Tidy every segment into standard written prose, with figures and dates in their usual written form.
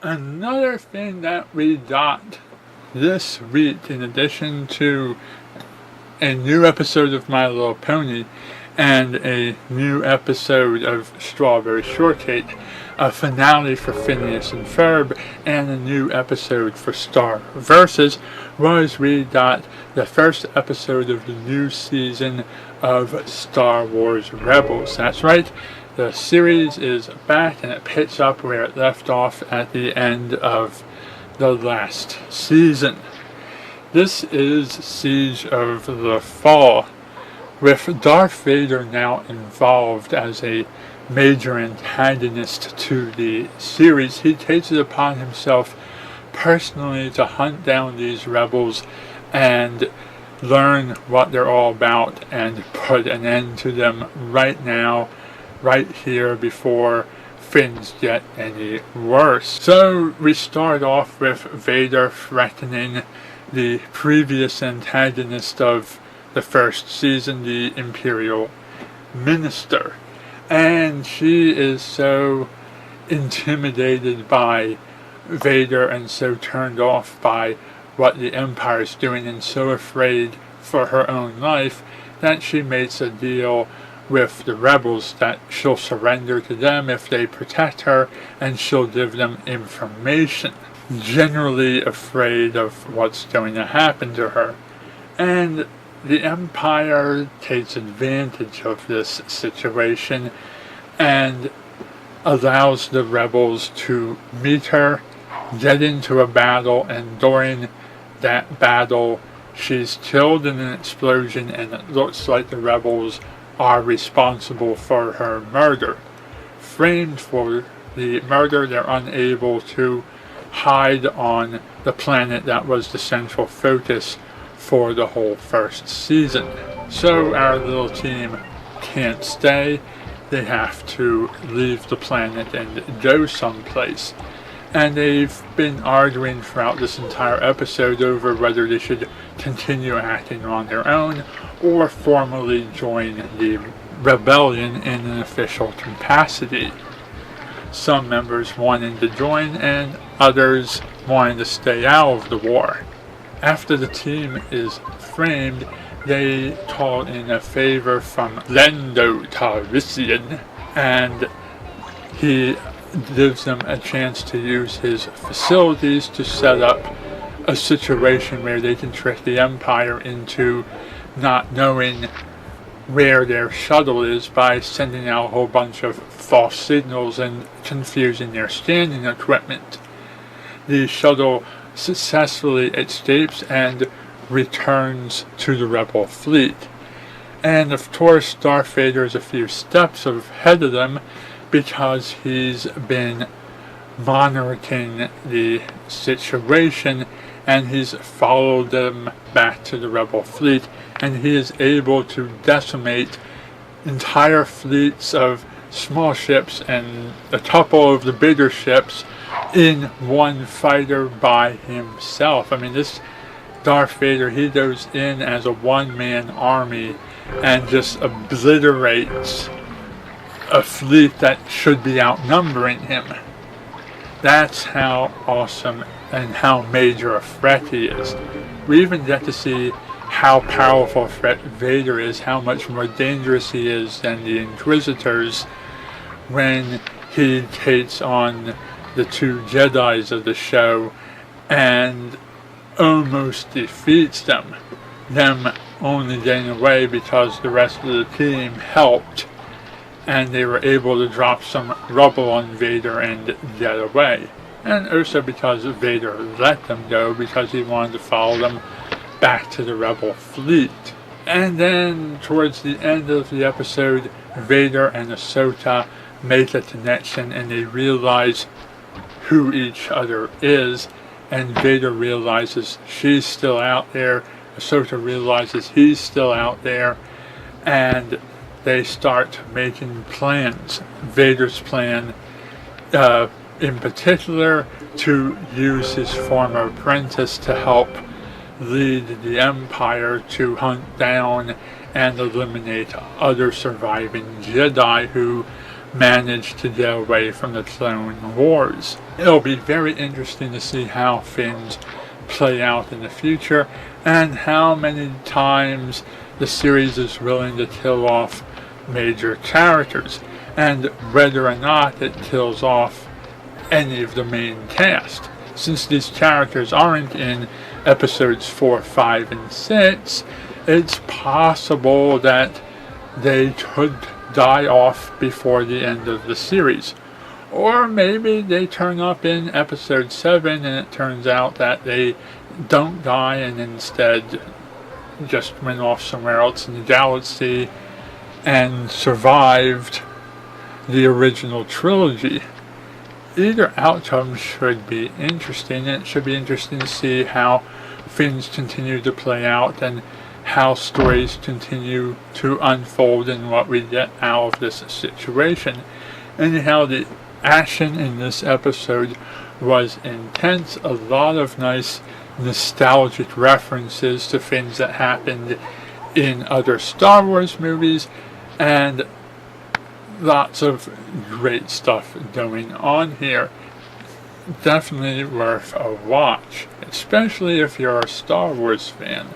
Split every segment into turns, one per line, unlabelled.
Another thing that we got this week, in addition to a new episode of My Little Pony and a new episode of Strawberry Shortcake, a finale for Phineas and Ferb, and a new episode for Star Versus, was we got the first episode of the new season of Star Wars Rebels. That's right, the series is back and it picks up where it left off at the end of the last season. This is Siege of Lothal, with Darth Vader now involved as a major antagonist to the series. He takes it upon himself personally to hunt down these rebels and learn what they're all about and put an end to them right now, right here, before things get any worse. So we start off with Vader threatening the previous antagonist of the first season, the Imperial Minister. And she is so intimidated by Vader and so turned off by what the Empire is doing and so afraid for her own life that she makes a deal with the rebels that she'll surrender to them if they protect her, and she'll give them information. Generally afraid of what's going to happen to her. And the Empire takes advantage of this situation and allows the rebels to meet her, get into a battle, and during that battle she's killed in an explosion, and it looks like the rebels are responsible for her murder. Framed for the murder, they're unable to hide on the planet that was the central focus for the whole first season. So our little team can't stay. They have to leave the planet and go someplace. And they've been arguing throughout this entire episode over whether they should continue acting on their own or formally join the rebellion in an official capacity. Some members wanting to join and others wanting to stay out of the war. After the team is framed, they call in a favor from Lando Calrissian, and he gives them a chance to use his facilities to set up a situation where they can trick the Empire into not knowing where their shuttle is by sending out a whole bunch of false signals and confusing their scanning equipment. The shuttle successfully escapes and returns to the rebel fleet. And of course Darth Vader is a few steps ahead of them because he's been monitoring the situation and he's followed them back to the rebel fleet, and he is able to decimate entire fleets of small ships and a couple of the bigger ships in one fighter by himself. I mean, this Darth Vader, he goes in as a one-man army and just obliterates a fleet that should be outnumbering him. That's how awesome and how major a threat he is. We even get to see how powerful a threat Vader is, how much more dangerous he is than the Inquisitors when he takes on the two Jedis of the show and almost defeats them only getting away because the rest of the team helped and they were able to drop some rubble on Vader and get away. And also because Vader let them go because he wanted to follow them back to the rebel fleet. And then towards the end of the episode, Vader and Ahsoka make a connection and they realize who each other is, and Vader realizes she's still out there, Ahsoka realizes he's still out there, and they start making plans. Vader's plan in particular to use his former apprentice to help lead the Empire to hunt down and eliminate other surviving Jedi who managed to get away from the Clone Wars. It'll be very interesting to see how things play out in the future and how many times the series is willing to kill off major characters, and whether or not it kills off any of the main cast. Since these characters aren't in episodes 4, 5, and 6, it's possible that they could die off before the end of the series. Or maybe they turn up in episode 7 and it turns out that they don't die and instead just went off somewhere else in the galaxy and survived the original trilogy. Either outcome should be interesting, and it should be interesting to see how things continue to play out and how stories continue to unfold and what we get out of this situation. And how the action in this episode was intense, a lot of nice nostalgic references to things that happened in other Star Wars movies, and lots of great stuff going on here. Definitely worth a watch, especially if you're a Star Wars fan.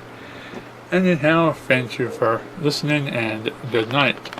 Anyhow, thank you for listening, and good night.